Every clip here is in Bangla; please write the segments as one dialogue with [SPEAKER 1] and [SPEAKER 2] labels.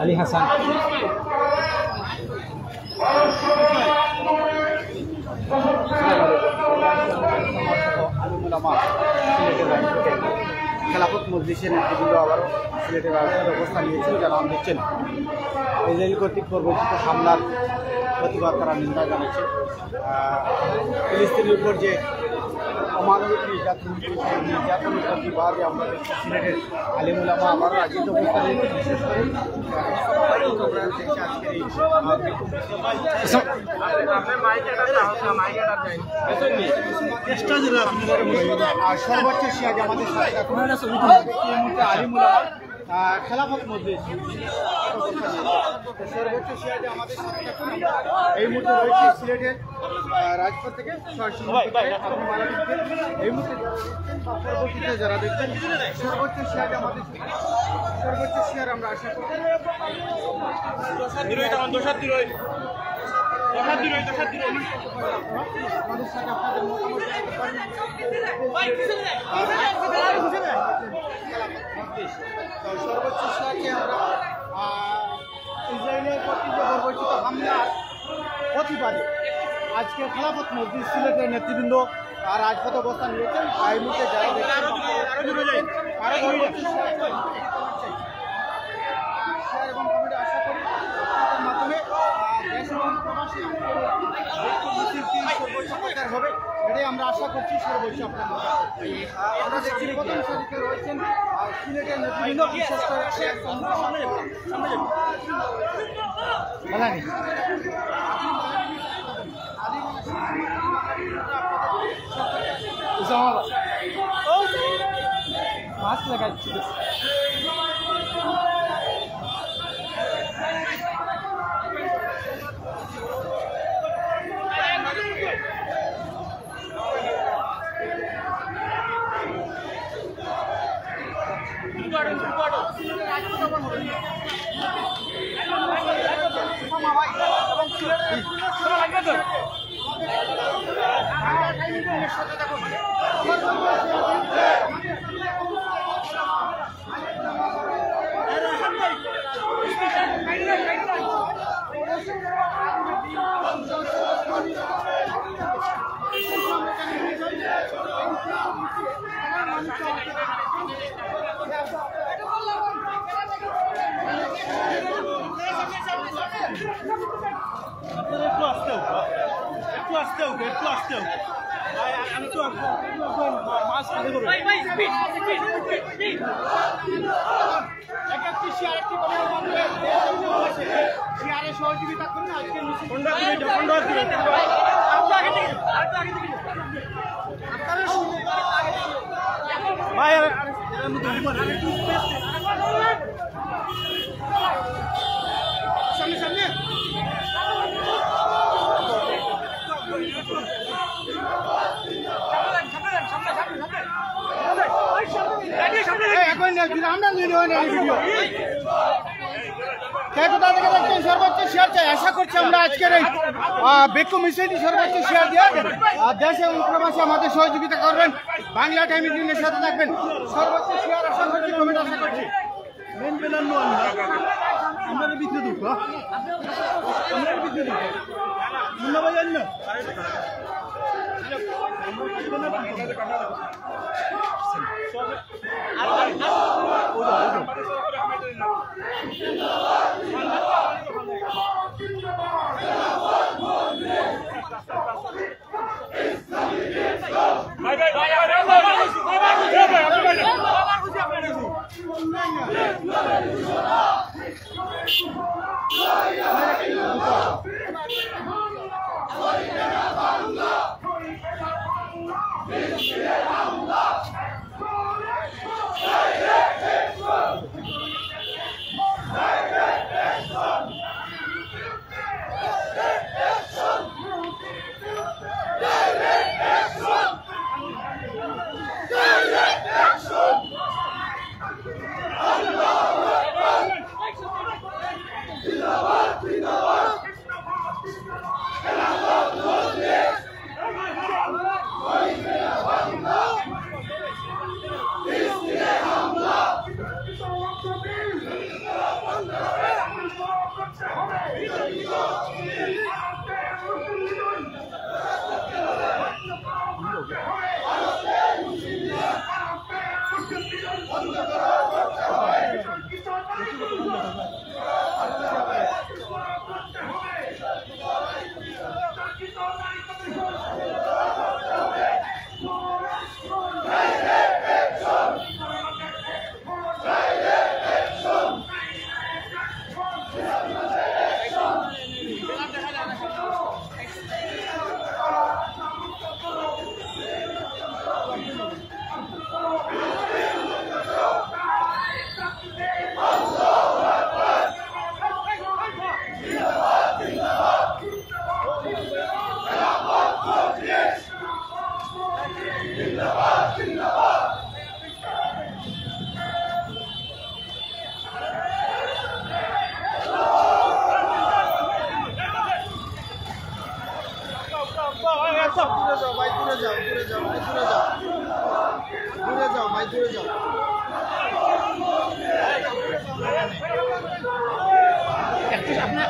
[SPEAKER 1] আলী হাসান খেলাফত মজলিসের নেতৃবৃন্দ আবারও সিলেটের রাজধানীর অবস্থান নিয়েছেন, জানান দিচ্ছেন ইসরায়েল কর্তৃক পরবর্তীতে হামলার প্রতিবাদ তারা নিন্দা জানিয়েছে। ফিলিস্তিনের উপর যে অমানবিক নির্যাতনের প্রতিবাদে আমরা সিলেটের আলিম উলামা আবারও রাজিত অবস্থান নিয়েছে। বিশেষ করে সর্বোচ্চ শিয়া জামাতের আলিম উলামা খেলাফত মজলিস সর্বোচ্চ শিয়া জামাতের এই মুহূর্তে রয়েছে সিলেটের রাজপথ থেকে এই মুহূর্তে পরবর্তীতে যারা দেখছেন সর্বোচ্চ শিয়া জামাতের সর্বোচ্চ শিয়ার আমরা আশা করি আমাদের সাথে আপনাদের মতামত সর্বোচ্চ শিয়াকে আমরা ইসরায়েলের কর্তৃক পরবর্তীত হামলার প্রতিবাদে আজকে খেলাফত মজলিস সিলেটের নেতৃবৃন্দ রাজপথে অবস্থান নিয়েছেন। এই মুহূর্তে যারা দেখছেন এবং কমিটি আশা করি তার মাধ্যমে দেশ এবং প্রবাসী সর্বোচ্চ প্রচার হবে, এটাই আমরা আশা করছি। সর্বোচ্চ আমরা দেখছি প্রধান শরীফে রয়েছেন সিলেটের নেতৃবৃন্দ, বিশেষ করে মাস্ক লাগাচ্ছি। সহযোগিতা করুন আজকে সামনে সামনে সর্বোচ্চ শেয়ার চাই। আশা করছি আমরা আজকের এই বেকু মিছিলটি সর্বোচ্চ শেয়ার দিয়ে দেশ এবং প্রবাসী আমাদের সহযোগিতা করবেন, বাংলা টাইমিং টিমের সাথে থাকবেন। সর্বোচ্চ শেয়ার আশা করছি, কমেন্ট আশা করছি।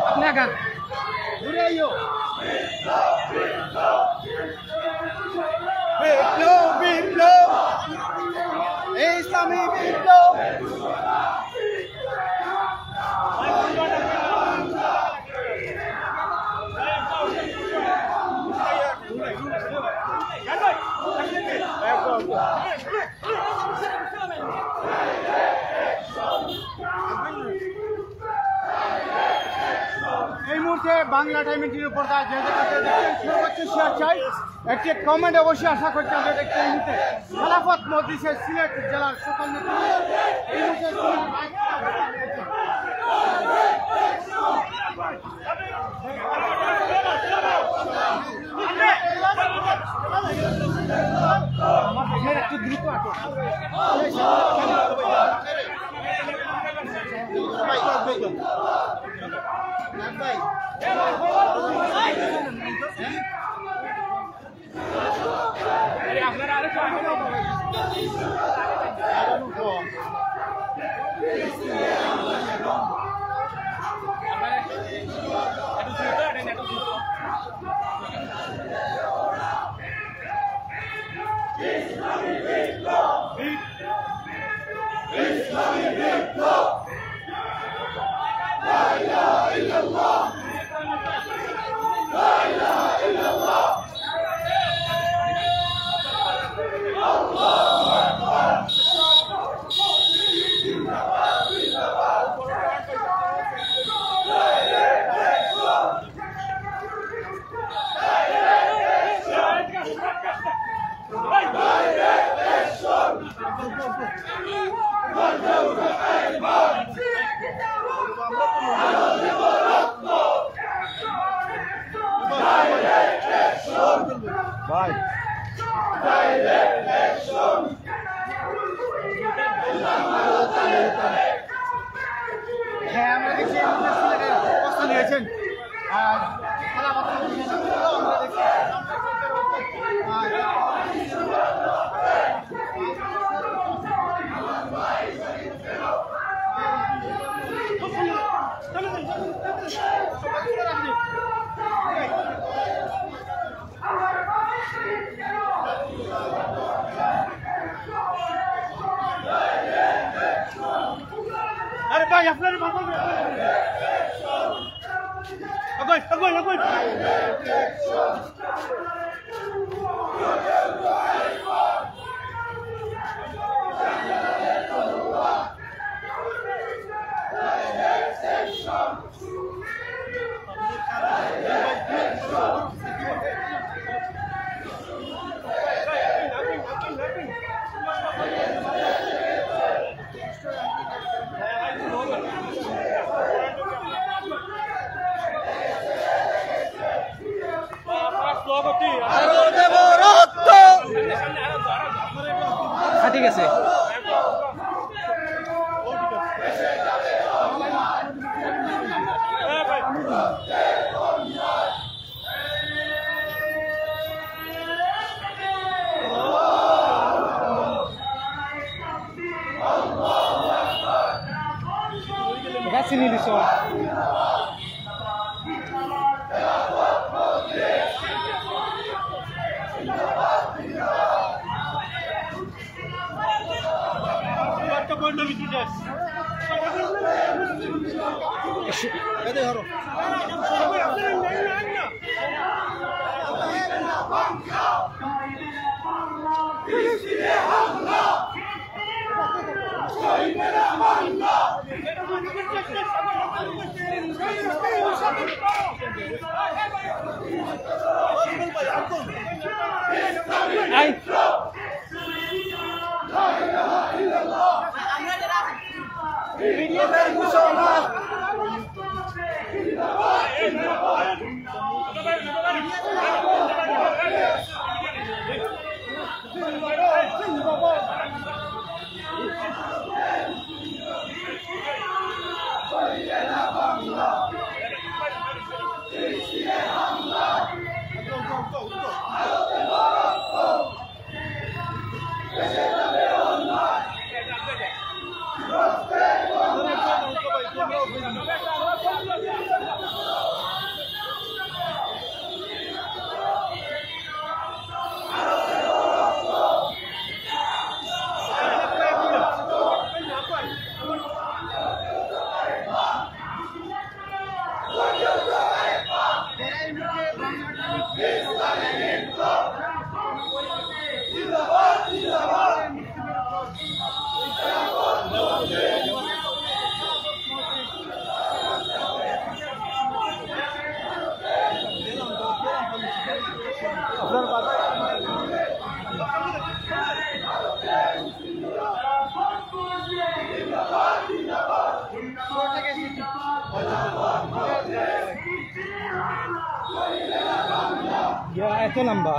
[SPEAKER 1] আপনি আগা ঘুরে আইও। বিপ্লব বিপ্লব ইসলামী বিপ্লব। এই মুহূর্তে বাংলা টাইমের টিভির পর্দায় যে সর্বোচ্চ শেয়ার চাই, একটি কমেন্ট অবশ্যই আশা করছি। আমরা দেখতে এই মুহূর্তে খেলাফত মজলিসের সিলেট জেলার সকল নেতৃত্ব এই মুহূর্তে একটু দ্রুত আটো আপনারা আরো ভাই হ্যাঁ, আমরা দেখছি অবস্থা নিয়েছেন আর আমরা দেখছি আরে ভাই আপনার ঠিক আছে চিনি দিছ Go, go, go, go. এত লম্বা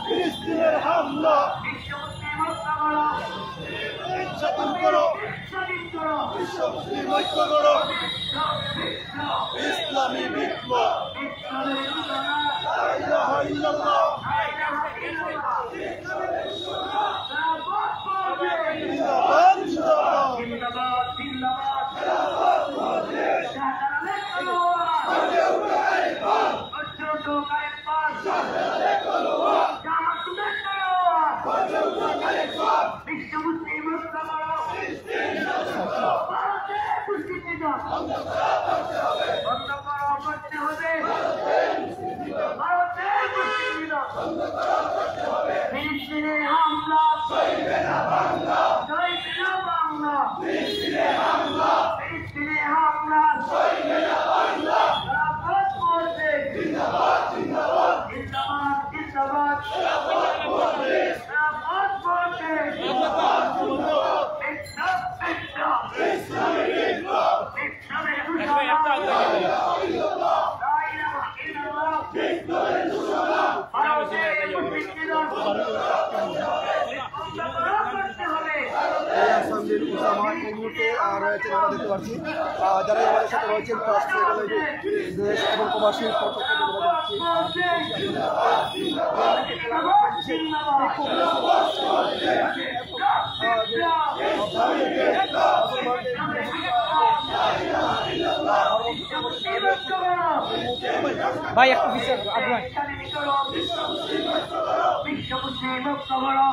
[SPEAKER 2] ফিলিস্তিনের হামলা স্বাধীন করো, বিশ্ব মুসলিম ঐক্য করো, ইসলামী বিপ্লব লা ইলাহা ইল্লাল্লাহ জিন্দাবাদ এই মুহূর্তে রয়েছেন আমরা দেখতে পাচ্ছি যারা আমাদের সাথে রয়েছেন দেশ এবং প্রবাসীর
[SPEAKER 1] ভাই একটু বিচার
[SPEAKER 3] বিশ্ব মুসলিম ঐক্য করো,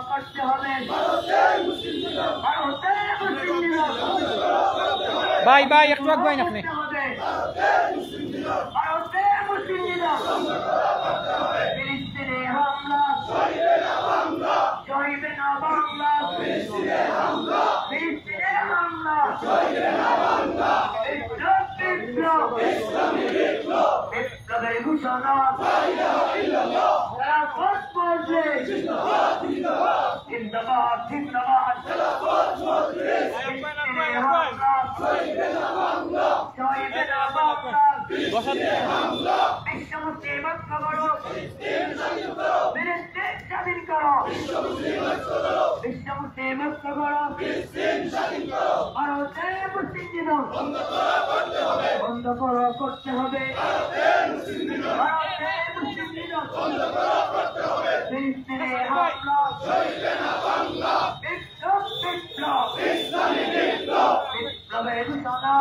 [SPEAKER 3] করতে হবে
[SPEAKER 1] ভাই ভাই একটু আগুন আপনি
[SPEAKER 3] ফিলিস্তিনে হামলা চলবে না বাংলা, ফিলিস্তিনে হামলা বিপ্লবের ঘোষণা জিন্দাবাদ জিন্দাবাদ ফিলিস্তিনে হামলা চলবে না বাংলা, বিশ্ব মুসলিম ঐক্য করো, ফিলিস্তিন স্বাধীন করো, বিশ্ব মুসলিম ঐক্য করো, ভারতে মুসলিম নিধন বন্ধ করো, করতে হবে, ভারতে মুসলিম নিধন ফিলিস্তিনে হামলা বিপ্লব বিপ্লব বিপ্লবের ঘোষণা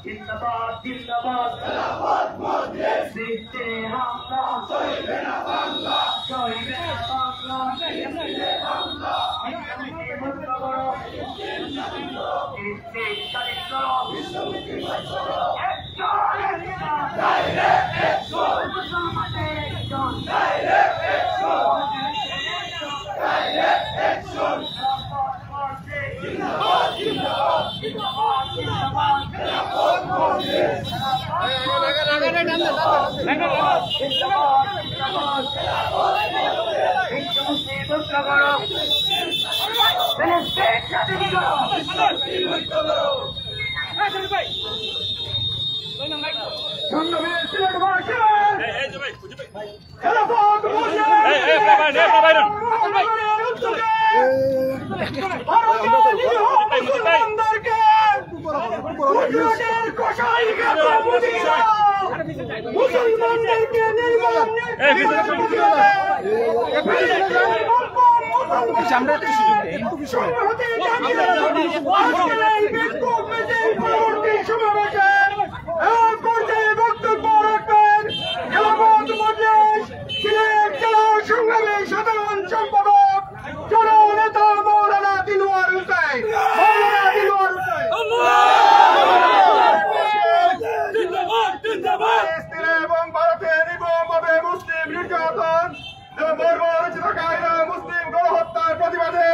[SPEAKER 3] জিন্দাবাদ জিন্দাবাদ ফিলিস্তিনে হামলা চলবে না বাংলা, সাধারণ সম্পাদক জননেতা মৌলানা দিলওয়ার হোসেন।
[SPEAKER 2] কায়দা মুসলিম গণহত্যার প্রতিবাদে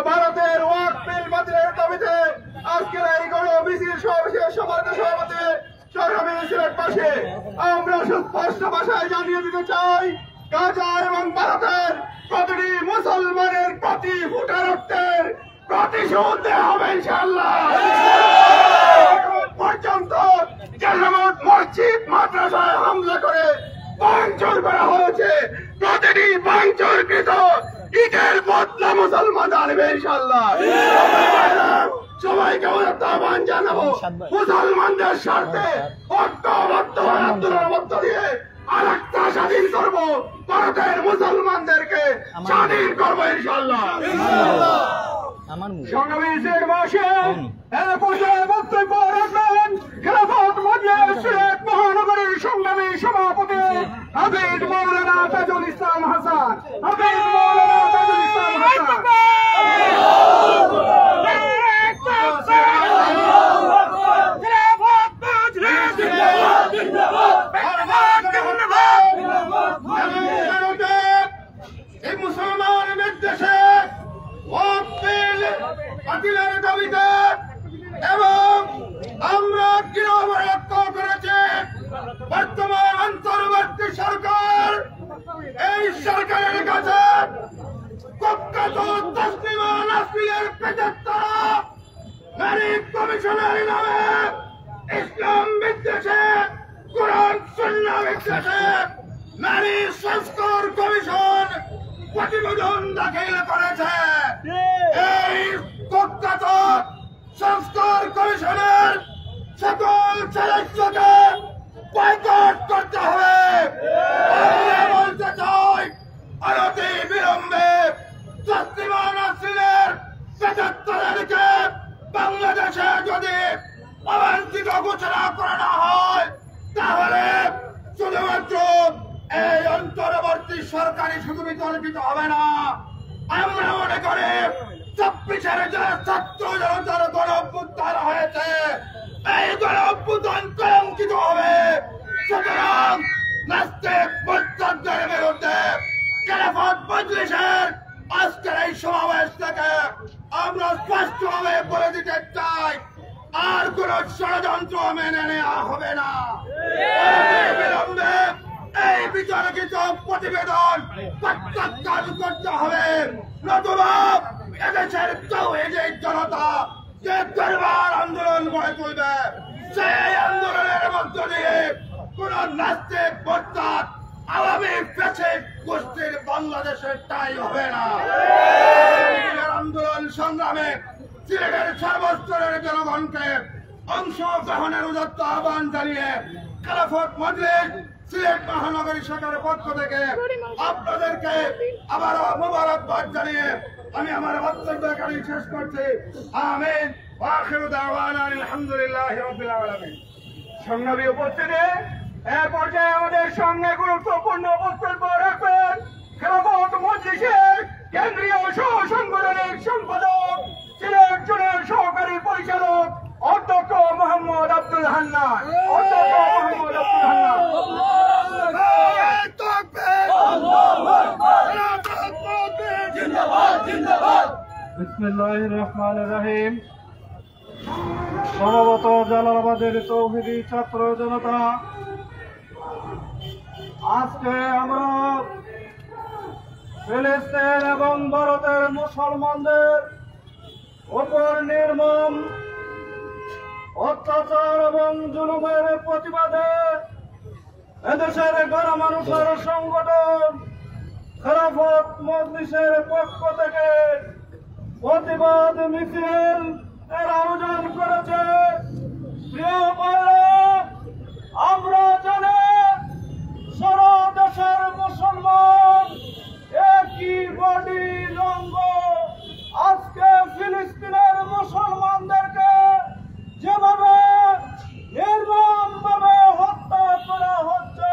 [SPEAKER 2] ভারতের ওয়াকফ বিল বাতিলের দাবিতে আজকের এই গণ মিছিল সমাবেশের সম্মানিত সভাপতি সংগ্রামী সিলেটবাসী আমরা সুস্পষ্ট ভাষায় জানিয়ে দিতে চাই, গাজা এবং ভারতের প্রতিটি মুসলমানের প্রতি ফুটা রক্তের প্রতিশোধ দেওয়া হবে ইনশাআল্লাহ। পর্যন্ত যে সমস্ত মসজিদ মাদ্রাসায় হামলা করে ভাঙচুর করা হয়েছে, প্রতিটি ভাঙচুরকৃত ইটের বদলা মুসলমান আনবে ইনশাআল্লাহ। সবাইকে আহ্বান জানাবো, মুসলমানদের স্বার্থে ঐক্যবদ্ধ হয়ে আন্দোলনের মধ্য দিয়ে আরেকটা স্বাধীন করবো, ভারতের মুসলমানদেরকে স্বাধীন করবো ইনশাআল্লাহ। সংগ্রামী সিলেটবাসী পর্যায়ে বক্তব্য রাখবেন খেলাফত মজলিস সিলেট মহানগরীর সংগ্রামী সভাপতি হাফিজ মৌলানা তাজুল ইসলাম হাসান। হাফিজ মৌলানা তাজুল ইসলাম হাসান। এই মুসলমান দেশে বাতিলের দাবিতে এবং আমরা গৃহবরক্ষ করেছে বর্তমান অন্তর্বর্তী সরকার। এই সরকারের কাছে কুখ্যাত তাসলিমা নাসরিনের পেটের তারা নারী কমিশনের নামে ইসলাম বিদ্বেষে, কোরআন সুন্নাহ বিদ্বেষে নারী সংস্কার কমিশন প্রতিবেদন দাখিল করেছে। এই কুখ্যাত সংস্কার কমিশনের সকল সদস্যকে বয়কট করতে হবে। আমরা বলতে চাই, অনতি বিলম্বে তাসলিমা নাসরিনের ৭৫-এরকে বাংলাদেশে যদি অবাঞ্ছিত ঘোষণা করা না হয়, তাহলে শুধুমাত্র এই অন্তর্বর্তী সরকারি শুধু বিতর্কিত হবে না, আমরা মনে করি ২৪-এর যে ছাত্র জনতার গণ অভ্যুত্থান হয়েছে, এই গণ অভ্যুত্থান কলঙ্কিত হবে। সুতরাং নাস্তিক মুরতাদদের বিরুদ্ধে খেলাফত মজলিসের আজকের এই সমাবেশ থেকে আমরা স্পষ্টভাবে বলে দিতে চাই, আর কোন ষড়যন্ত্র মেনে নেওয়া হবে না। বিলম্বে এই বিতর্কিত প্রতিবেদন প্রত্যাখ্যান করতে হবে, নতুবা এদেশের তাওহীদি জনতা যে দরবার আন্দোলন গড়ে তুলবে, সেই আন্দোলনের মধ্য দিয়ে কোন নাস্তিক মুরতাদ আওয়ামী ফ্যাসিস্ট গোষ্ঠীর বাংলাদেশের ঠাঁই হবে না। আন্দোলন সংগ্রামে সিলেটের সর্বস্তরের জনগণকে অংশগ্রহণের উদাত্ত আহ্বান জানিয়ে খেলাফত মজলিস সিলেট মহানগরী শাখার পক্ষ থেকে আপনাদেরকে আবারও মোবারকবাদ জানিয়ে আমি আমার বক্তব্য এখানে শেষ করছি। আমিন ওয়া আখিরু দাওয়ানা আলহামদুলিল্লাহি রাব্বিল আলামিন। সংগ্রামী উপস্থিতি, এর পর্যায়ে আমাদের সামনে গুরুত্বপূর্ণ বক্তব্য রাখবেন খেলাফত মজলিসের কেন্দ্রীয় সহ সাংগঠনিক সম্পাদক, সিলেট জোনের সহকারী পরিচালক অধ্যক্ষ মোহাম্মদ আব্দুল হান্নান।
[SPEAKER 4] বিসমিল্লাহির রহমানির রহিম। সমবেত জালালাবাদের তৌহিদি ছাত্র জনতা, আজকে আমরা ফিলিস্তিন এবং ভারতের মুসলমানদের উপর নির্মম অত্যাচার এবং জুলুমের প্রতিবাদে এদেশের গণমানুষের সংগঠন খেলাফত মজলিসের পক্ষ থেকে প্রতিবাদ মিছিল এর আয়োজন করেছে। প্রিয় ভাইরা, আমরা জানি সারা দেশের মুসলমান একই বডির অঙ্গ। আজকে ফিলিস্তিনের মুসলমানদেরকে যেভাবে নির্মমভাবে হত্যা করা হচ্ছে,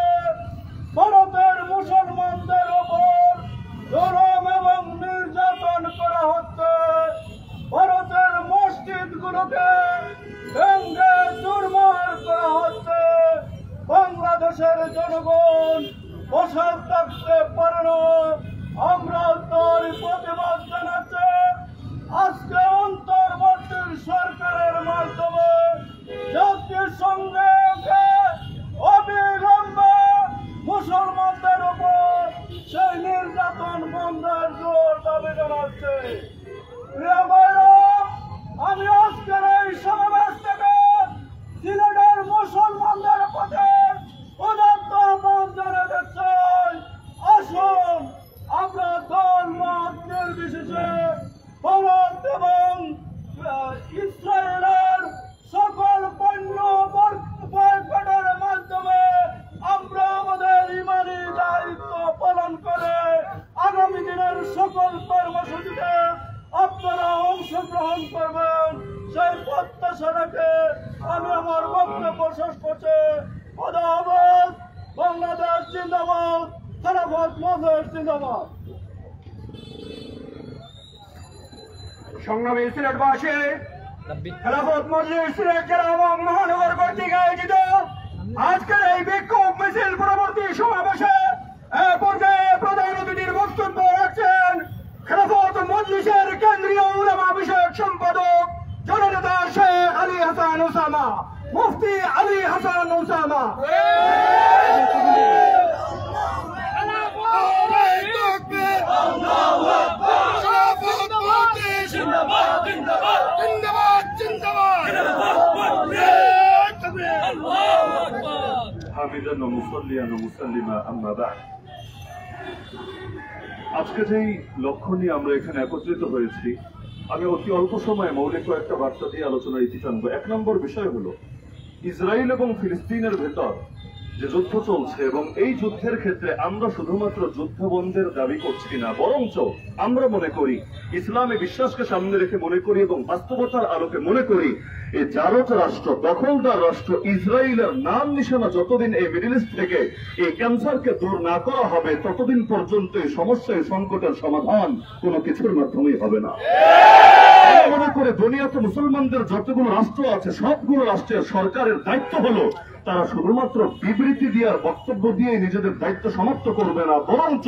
[SPEAKER 4] ভারতের মুসলমানদের ওপর জুলুম এবং নির্যাতন করা হচ্ছে, ভারতের মসজিদগুলোকে ভেঙে চুরমার করা হচ্ছে, বাংলাদেশের জনগণ বসে থাকতে পারে না। আমরা তার প্রতিবাদ জানাচ্ছি। আজকে অন্তর্বর্তী সরকারের মাধ্যমে জাতিসংঘে অবিলম্বে মুসলমানদের উপর সেই নির্যাতন বন্ধের জোর দাবি জানাচ্ছে। প্রিয় ভাইরা, আমি আজকের এই সমাবেশ থেকে সিলেটের মুসলমানদের পথে উদাত্ত আহ্বান জানাতে চাই। আসুন আমরা দল মত নির্বিশেষে ভারত এবং ইসরায়েলের সকল পণ্য বয়কটের মাধ্যমে আমরা আমাদের ইমানি দায়িত্ব পালন করে আগামী দিনের সকল কর্মসূচিতে আপনারা অংশগ্রহণ করবেন সেই প্রত্যাশা রেখে আমি আমার বক্তব্য শেষ করছি। খোদা হাফেজ। বাংলাদেশ জিন্দাবাদ। খেলাফত মজলিস জিন্দাবাদ।
[SPEAKER 2] সংগ্রামী সিলেটবাসী, খেলাফত মজলিস সিলেট জেলা এবং মহানগর কর্তৃক আয়োজিত আজকের এই বিক্ষোভ মিছিল পরবর্তী সমাবেশে পর্যায়ে প্রধান অতিথির বক্তব্য রাখছেন খেলাফত মজলিসের কেন্দ্রীয় উলামা বিষয়ক সম্পাদক জননেতা শেখ আলী হাসান ওসামা, মুফতি আলী হাসান ওসামা।
[SPEAKER 5] হামিদান ওয়া মুসাল্লিয়ান ওয়া মুসাল্লিমা আম্মা বা'দ। আজকে যেই লক্ষ্য নিয়ে আমরা এখানে একত্রিত হয়েছি, আমি অতি অল্প সময়ে মৌলিক কয়েকটা বার্তা দিয়ে আলোচনার ইতি টানবো। এক নম্বর বিষয় হলো ইসরায়েল এবং ফিলিস্তিনের ভেতর যে যুদ্ধ চলছে, এবং এই যুদ্ধের ক্ষেত্রে আমরা শুধুমাত্র যুদ্ধবন্ধের দাবি করছি না, বরঞ্চ আমরা মনে করি, ইসলামে বিশ্বাসকে সামনে রেখে মনে করি এবং বাস্তবতার আলোকে মনে করি, এই জারজ রাষ্ট্র, দখলদার রাষ্ট্র ইসরায়েলের নাম নিশানা যতদিন এই মিডল ইস্ট থেকে এই ক্যান্সারকে দূর না করা হবে, ততদিন পর্যন্ত এই সমস্যা, এই সংকটের সমাধান কোনো কিছুর মাধ্যমেই হবে না। মনে করে দুনিয়াতে মুসলমানদের যতগুলো রাষ্ট্র আছে, সবগুলো রাষ্ট্রের সরকারের দায়িত্ব হলো তারা শুধুমাত্র বিবৃতি দেওয়ার বক্তব্য দিয়ে নিজেদের দায়িত্ব সমাপ্ত করবে না, বরঞ্চ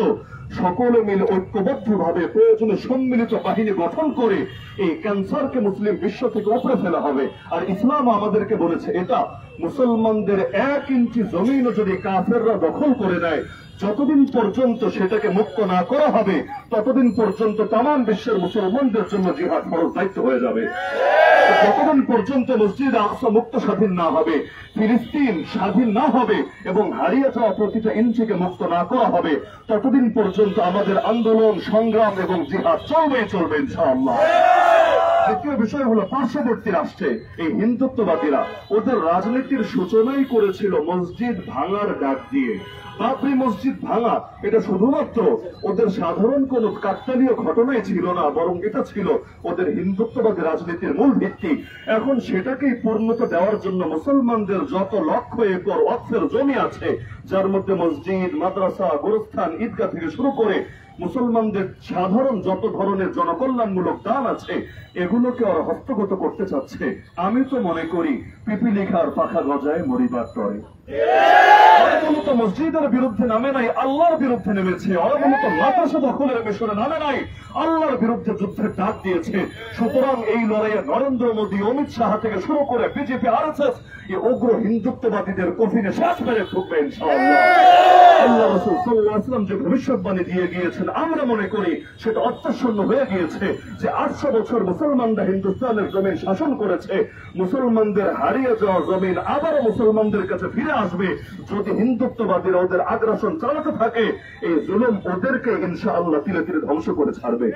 [SPEAKER 5] সকলে মিলে ঐক্যবদ্ধভাবে প্রয়োজনে সম্মিলিত বাহিনী গঠন করে এই ক্যান্সারকে মুসলিম বিশ্ব থেকে উপড়ে ফেলা হবে। আর ইসলাম আমাদেরকে বলেছে, এটা মুসলমানদের 1 ইঞ্চি জমিনও যদি কাফেররা দখল করে নেয়, যতদিন পর্যন্ত সেটাকে মুক্ত না করা হবে, ততদিন পর্যন্ত তামাম বিশ্বের মুসলমানদের জন্য জিহাদ ফরজ দায়িত্ব হয়ে যাবে। যতদিন পর্যন্ত মসজিদ আকসা মুক্ত স্বাধীন না হবে, ফিলিস্তিন স্বাধীন না হবে এবং হারিয়ে যাওয়া প্রতিটা ইঞ্চিকে মুক্ত না করা হবে, ততদিন পর্যন্ত আমাদের আন্দোলন, সংগ্রাম এবং জিহাদ চলবে ইনশাআল্লাহ। দ্বিতীয় বিষয় হলো পার্শ্ববর্তী রাষ্ট্রে এই হিন্দুত্ববাদীরা ওদের রাজনীতির সূচনাই করেছিল মসজিদ ভাঙার ডাক দিয়ে। বাবরি মসজিদ ভাঙা এটা শুধুমাত্র ওদের সাধারণ কোন কাকতালীয় ঘটনাই ছিল না, বরং এটা ছিল ওদের হিন্দুত্ববাদী রাজনীতির মূল ভিত্তি। এখন সেটাকেই পূর্ণতা দেওয়ার জন্য মুসলমানদের যত লক্ষ একর ওয়াকফের জমি আছে, যার মধ্যে মসজিদ, মাদ্রাসা, গোরস্থান, ঈদগাহ থেকে শুরু করে মুসলমানদের সাধারণ যত ধরনের জনকল্যাণমূলক দান আছে, এগুলোকে ওরা হস্তগত করতে চাচ্ছে। আমি তো মনে করি পিপিলিকার পাখা গজায় মরিবার তরে। মূলত মসজিদের বিরুদ্ধে নামে নাই, আল্লাহর বিরুদ্ধে নেমেছে। ওরা মূলত মাদ্রাসা দখলের মিশনে নামে নাই, আল্লাহর বিরুদ্ধে যুদ্ধের ডাক দিয়েছে। সুতরাং এই লড়াইয়ে নরেন্দ্র মোদী, অমিত শাহ থেকে শুরু করে বিজেপি, আরএসএস, এই উগ্র হিন্দুত্ববাদীদের কফিনে শ্বাস মেরে ঢুকবে ইনশাআল্লাহ। আল্লাহ রাসূল সাল্লাল্লাহু আলাইহি ওয়াসাল্লাম যে ভবিষ্যৎবাণী দিয়ে গিয়েছেন, আমরা মনে করি সেটা অর্থশূন্য হয়ে গিয়েছে। যে 800 বছর মুসলমানরা হিন্দুস্তানের জমিন শাসন করেছে, মুসলমানদের হারিয়ে যাওয়া জমিন আবারও মুসলমানদের কাছে ফিরে আসবে যদি হিন্দুত্ববাদীরা ওদের আগ্রাসন চালাতে থাকে। এই জুলুম ওদেরকে ইনশাআল্লাহ ধীরে ধীরে ধ্বংস করে ছাড়বে।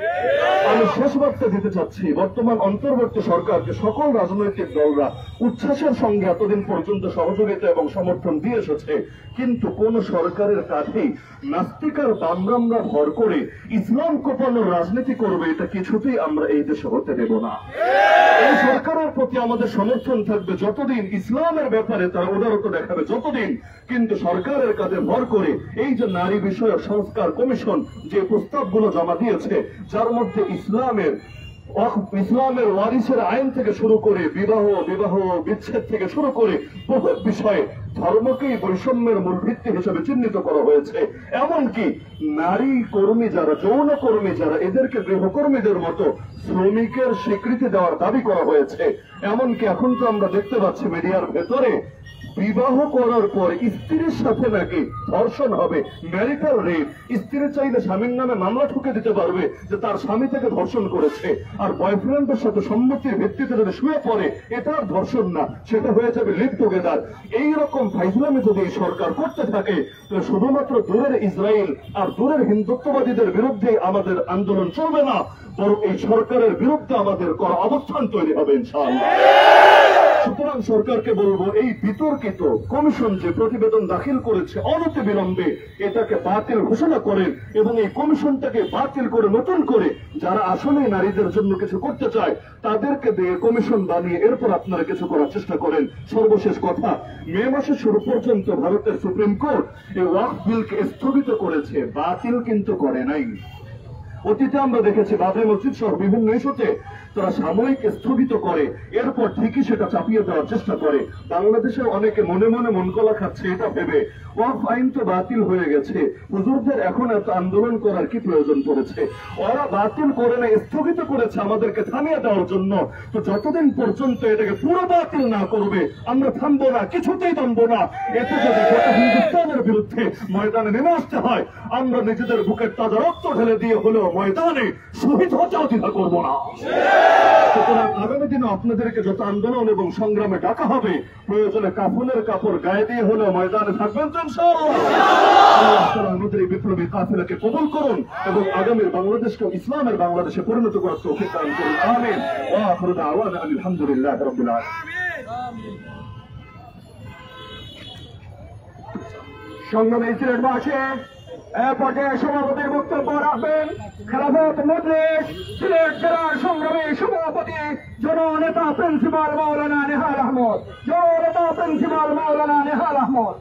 [SPEAKER 5] আমি শেষ বার্তা দিতে চাচ্ছি, বর্তমান অন্তর্বর্তী সরকারকে সকল রাজনৈতিক দলরা উচ্ছ্বাসের সঙ্গে এতদিন পর্যন্ত সহযোগিতা এবং সমর্থন দিয়ে এসেছে, কিন্তু কোন সরকারের কাছেই নাস্তিকার দামরামরা ভর করে ইসলাম কোপানোর রাজনীতি করবে, এটা কিছুতেই আমরা এই দেশে হতে দেব না। এই সরকারের প্রতি আমাদের সমর্থন থাকবে যতদিন ইসলামের ব্যাপারে তারা উদারতা দেখাবে ততদিন, কিন্তু সরকারের কাছে ভর করে এই যে নারী বিষয়ক সংস্কার কমিশন যে প্রস্তাবগুলো জমা দিয়েছে, যার মধ্যে ইসলামের ওয়ারিসের আইন থেকে শুরু করে বিবাহ বিচ্ছেদ থেকে শুরু করে বহু বিষয়ে ধর্মকেই বৈষম্যের মূল ভিত্তি হিসেবে চিহ্নিত করা হয়েছে। এমনকি নারী কর্মী যারা, যৌন কর্মী যারা, এদেরকে গৃহকর্মীদের মতো শ্রমিকের স্বীকৃতি দেওয়ার দাবি করা হয়েছে। এমনকি এখন তো আমরা দেখতে পাচ্ছি মিডিয়ার ভেতরে বিবাহ করার পর স্ত্রীর সাথে নাকি ধর্ষণ হবে, ম্যারিটাল রেপ। স্ত্রী চাইলে স্বামীর নামে মামলা ঠুকে দিতে পারবে যে তার স্বামী থেকে ধর্ষণ করেছে, আর বয়ফ্রেন্ডের সাথে সম্মতির ভিত্তিতে যদি শুয়ে পড়ে এটা আর ধর্ষণ না, সেটা হয়ে যাবে লিভ টুগেদার। এইরকম ফাইজলামি যদি এই সরকার করতে থাকে তাহলে শুধুমাত্র দূরের ইসরায়েল আর দূরের হিন্দুত্ববাদীদের বিরুদ্ধে আমাদের আন্দোলন চলবে না, বরং এই সরকারের বিরুদ্ধে আমাদের করা অবস্থান তৈরি হবে ইনশাআল্লাহ। সুতরাং সরকারকে বলবো, এই বিতর্কিত কমিশন যে প্রতিবেদন দাখিল করেছে অনতি বিলম্বে এটাকে বাতিল ঘোষণা করেন এবং এই কমিশনটাকে বাতিল করে নতুন করে যারা আসলে নারীদের জন্য কিছু করতে চায় তাদেরকে দিয়ে কমিশন বানিয়ে এরপর আপনারা কিছু করার চেষ্টা করেন। সর্বশেষ কথা, মে মাসের শুরু পর্যন্ত ভারতের সুপ্রিম কোর্ট এই ওয়াকফ বিলকে স্থগিত করেছে, বাতিল কিন্তু করে নাই। অতীতে আমরা দেখেছি বাবরি মসজিদ সহ বিভিন্ন ইস্যুতে তারা সাময়িক স্থগিত করে, এরপর ঠিকই সেটা চাপিয়ে দেওয়ার চেষ্টা করে। বাংলাদেশের অনেকে মনে মনে মন কলা খাচ্ছে এটা ভেবে ওয়াকফ আইন তো বাতিল হয়ে গেছে, হুজুরদের এখন এত আন্দোলন করার কি প্রয়োজন পড়েছে? ওরা বাতিল করে না, স্থগিত করেছে আমাদেরকে থামিয়ে দেওয়ার জন্য। তো যতদিন পর্যন্ত এটাকে পুরো বাতিল না করবে আমরা থামবো না, কিছুতেই থামবো না। এতে যদি গোটা হিন্দুস্তানের বিরুদ্ধে ময়দানে নেমে আসতে হয় আমরা নিজেদের বুকের তাজা রক্ত ঢেলে দিয়ে হলেও ময়দানে শহীদ হতেও দ্বিধা করবো না। সুতরাং আগামী দিনে আপনাদেরকে যত আন্দোলন এবং সংগ্রামে ডাকা হবে প্রয়োজনে কাফনের কাপড় গায়ে দিয়ে হলেও ময়দানে থাকবেন তো ইনশাআল্লাহ। আল্লাহ তাআলা আমাদের এই বিপ্লবী কাফেলাকে কবুল করুন এবং আগামীর বাংলাদেশকে ইসলামের বাংলাদেশে পরিণত করার তৌফিক দান করুন। আমিন। ওয়া আখিরু দাওয়ানা আলহামদুলিল্লাহি রাব্বিল আলামিন।
[SPEAKER 4] সংগ্রামী সিলেটবাসী এ পর্যায়ে সভাপতির বক্তব্য রাখবেন খেলাফত মজলিস সিলেট জেলার সংগ্রামী সভাপতি জননেতা প্রিন্সিপাল মাওলানা নেহাল আহমদ। জননেতা প্রিন্সিপাল মাওলানা নেহাল আহমদ।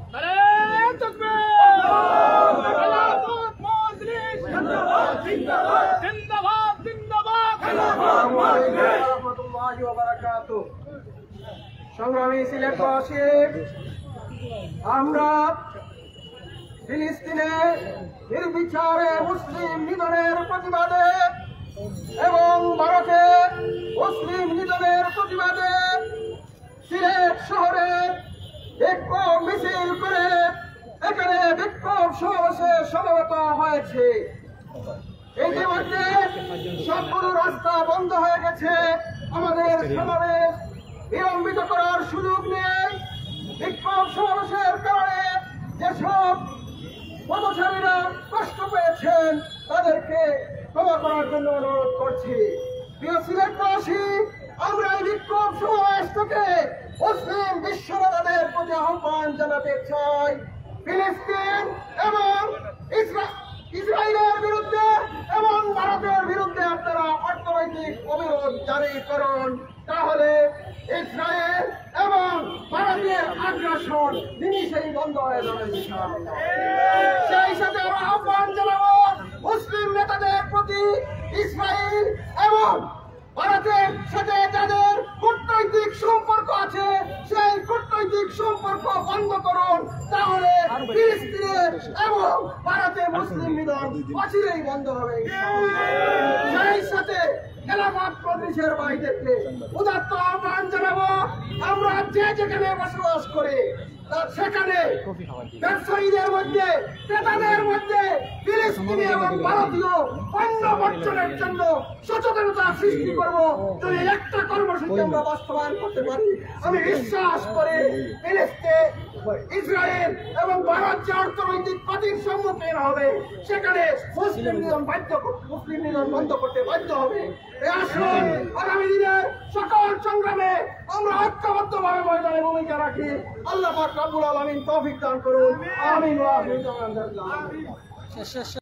[SPEAKER 4] সংগ্রামী সিলেটবাসী, আমরা ফিলিস্তিনে নির্বিচারে মুসলিম নিধনের প্রতিবাদে এবং ভারতে মুসলিম নিধনের প্রতিবাদে সিলেট শহরে বিক্ষোভ মিছিল করে এখানে বিক্ষোভ সমাবেশে সমবেত হয়েছে। ইতিমধ্যে সবগুলো রাস্তা বন্ধ হয়ে গেছে। আমাদের সমাবেশ বিলম্বিত করার সুযোগ নেই। বিক্ষোভ সমাবেশের কারণে যেসব পথচারীরা কষ্ট পেয়েছেন তাদেরকে ক্ষমা করার জন্য অনুরোধ করছি। প্রিয় সিলেটবাসী, আমরা এই বিক্ষোভ সমাবেশ থেকে মুসলিম বিশ্ববাদের প্রতি আহ্বান জানাতে চাই। ফিলিস্তিন এবং ইসরায়েলের বিরুদ্ধে এবং ভারতের বিরুদ্ধে আপনারা অর্থনৈতিক অবরোধ জারি করুন, তাহলে ইসরায়েল এবং ভারতের আগ্রাসন নিমিষেই বন্ধ হয়ে যাবে ইনশাআল্লাহ। সেই সাথে আমরা আহ্বান জানাবো মুসলিম নেতাদের প্রতি, ইসরায়েল এবং ভারতের সাথে যাদের কূটনৈতিক সম্পর্ক আছে সেই কূটনৈতিক সম্পর্ক বন্ধ করুন, তাহলে ফিলিস্তিনের এবং ভারতের মুসলিম নিধন অচিরেই বন্ধ হবে ইনশাআল্লাহ। সেই সাথে খেলাফত মজলিসের ভাইদেরকে উদাত্ত আহ্বান জানাবো, আমরা যে যেখানে বসবাস করি সেখানে ব্যবসায়ীদের মধ্যে, ক্রেতাদের মধ্যে ফিলিস্তিনি এবং ভারতীয় পণ্য বর্জনের জন্য সচেতনতা সৃষ্টি করব। যদি একটা কর্মসূচি আমরা বাস্তবায়ন করতে পারি, আমি বিশ্বাস করি ফিলিস্তিন, ইসরায়েল এবং ভারত যে অর্থনৈতিক ক্ষতির সম্মুখীন হবে সেখানে মুসলিম নিধন বন্ধ করতে বাধ্য হবে। আসুন আগামী দিনের সকল সংগ্রামে আমরা ঐক্যবদ্ধভাবে ময়দানে ভূমিকা রাখি। আল্লাহ পাক রব্বুল আলামিন তৌফিক দান করুন। আমিন ওয়া আমিন।